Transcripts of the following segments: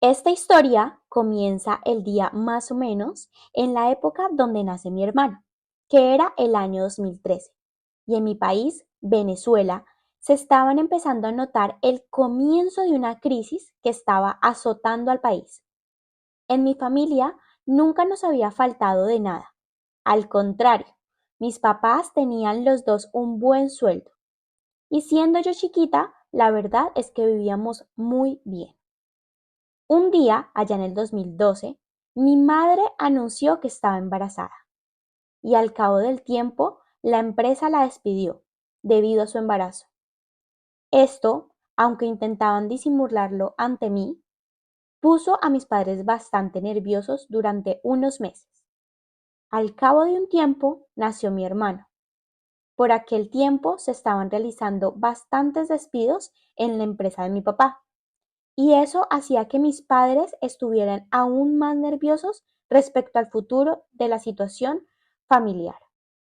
Esta historia comienza el día más o menos en la época donde nace mi hermano, que era el año 2013, y en mi país, Venezuela, se estaban empezando a notar el comienzo de una crisis que estaba azotando al país. En mi familia nunca nos había faltado de nada. Al contrario, mis papás tenían los dos un buen sueldo. Y siendo yo chiquita, la verdad es que vivíamos muy bien. Un día, allá en el 2012, mi madre anunció que estaba embarazada y al cabo del tiempo la empresa la despidió debido a su embarazo. Esto, aunque intentaban disimularlo ante mí, puso a mis padres bastante nerviosos durante unos meses. Al cabo de un tiempo nació mi hermano. Por aquel tiempo se estaban realizando bastantes despidos en la empresa de mi papá. Y eso hacía que mis padres estuvieran aún más nerviosos respecto al futuro de la situación familiar.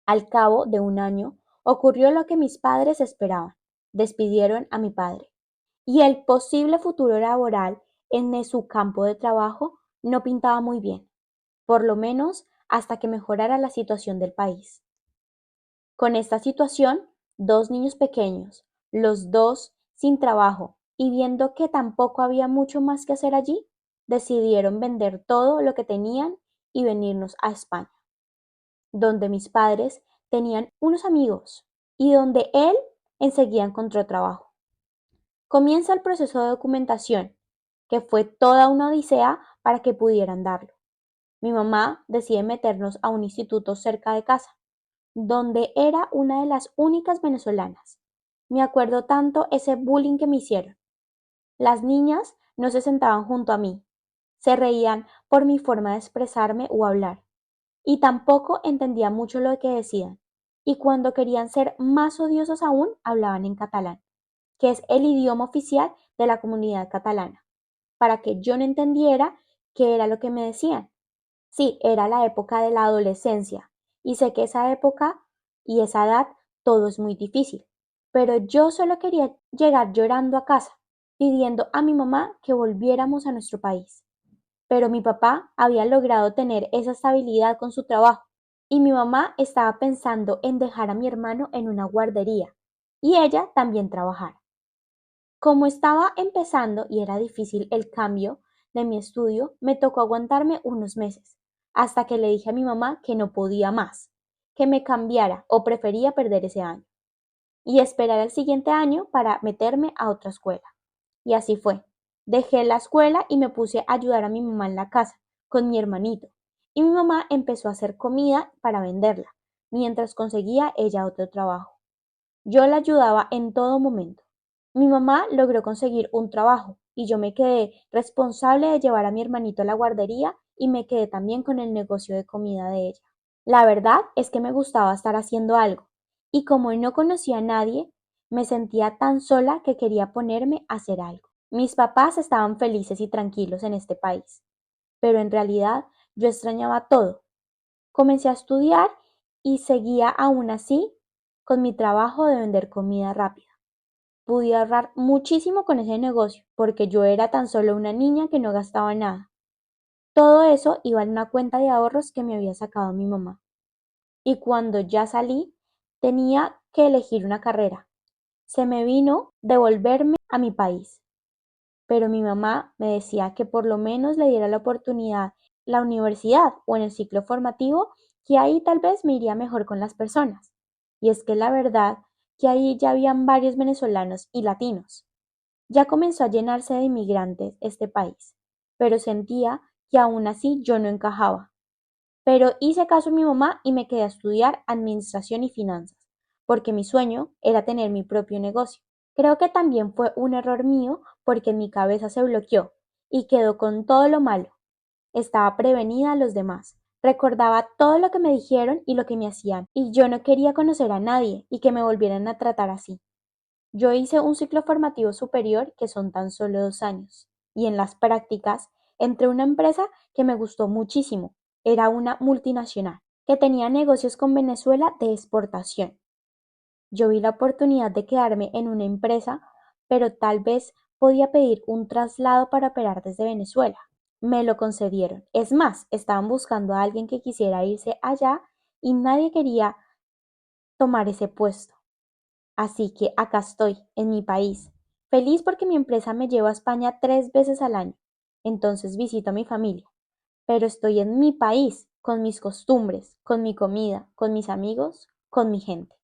Al cabo de un año ocurrió lo que mis padres esperaban. Despidieron a mi padre. Y el posible futuro laboral en su campo de trabajo no pintaba muy bien, por lo menos hasta que mejorara la situación del país. Con esta situación, dos niños pequeños, los dos sin trabajo y viendo que tampoco había mucho más que hacer allí, decidieron vender todo lo que tenían y venirnos a España, donde mis padres tenían unos amigos y donde él enseguida encontró trabajo. Comienza el proceso de documentación, que fue toda una odisea para que pudieran darlo. Mi mamá decide meternos a un instituto cerca de casa, donde era una de las únicas venezolanas. Me acuerdo tanto ese bullying que me hicieron. Las niñas no se sentaban junto a mí, se reían por mi forma de expresarme o hablar, y tampoco entendía mucho lo que decían, y cuando querían ser más odiosos aún, hablaban en catalán, que es el idioma oficial de la comunidad catalana, para que yo no entendiera qué era lo que me decían. Sí, era la época de la adolescencia, y sé que esa época y esa edad todo es muy difícil, pero yo solo quería llegar llorando a casa, pidiendo a mi mamá que volviéramos a nuestro país. Pero mi papá había logrado tener esa estabilidad con su trabajo, y mi mamá estaba pensando en dejar a mi hermano en una guardería, y ella también trabajar. Como estaba empezando y era difícil el cambio de mi estudio, me tocó aguantarme unos meses, hasta que le dije a mi mamá que no podía más, que me cambiara o prefería perder ese año y esperar el siguiente año para meterme a otra escuela. Y así fue. Dejé la escuela y me puse a ayudar a mi mamá en la casa, con mi hermanito. Y mi mamá empezó a hacer comida para venderla, mientras conseguía ella otro trabajo. Yo la ayudaba en todo momento. Mi mamá logró conseguir un trabajo y yo me quedé responsable de llevar a mi hermanito a la guardería y me quedé también con el negocio de comida de ella. La verdad es que me gustaba estar haciendo algo y como no conocía a nadie, me sentía tan sola que quería ponerme a hacer algo. Mis papás estaban felices y tranquilos en este país, pero en realidad yo extrañaba todo. Comencé a estudiar y seguía aún así con mi trabajo de vender comida rápida. Pude ahorrar muchísimo con ese negocio, porque yo era tan solo una niña que no gastaba nada. Todo eso iba en una cuenta de ahorros que me había sacado mi mamá. Y cuando ya salí, tenía que elegir una carrera. Se me vino devolverme a mi país, pero mi mamá me decía que por lo menos le diera la oportunidad la universidad o en el ciclo formativo, que ahí tal vez me iría mejor con las personas. Y es que la verdad que ahí ya habían varios venezolanos y latinos. Ya comenzó a llenarse de inmigrantes este país, pero sentía que aún así yo no encajaba. Pero hice caso a mi mamá y me quedé a estudiar administración y finanzas, porque mi sueño era tener mi propio negocio. Creo que también fue un error mío porque mi cabeza se bloqueó y quedó con todo lo malo. Estaba prevenida a los demás. Recordaba todo lo que me dijeron y lo que me hacían, y yo no quería conocer a nadie y que me volvieran a tratar así. Yo hice un ciclo formativo superior que son tan solo 2 años, y en las prácticas entré a una empresa que me gustó muchísimo. Era una multinacional que tenía negocios con Venezuela de exportación. Yo vi la oportunidad de quedarme en una empresa, pero tal vez podía pedir un traslado para operar desde Venezuela. Me lo concedieron. Es más, estaban buscando a alguien que quisiera irse allá y nadie quería tomar ese puesto. Así que acá estoy, en mi país, feliz porque mi empresa me lleva a España 3 veces al año. Entonces visito a mi familia. Pero estoy en mi país, con mis costumbres, con mi comida, con mis amigos, con mi gente.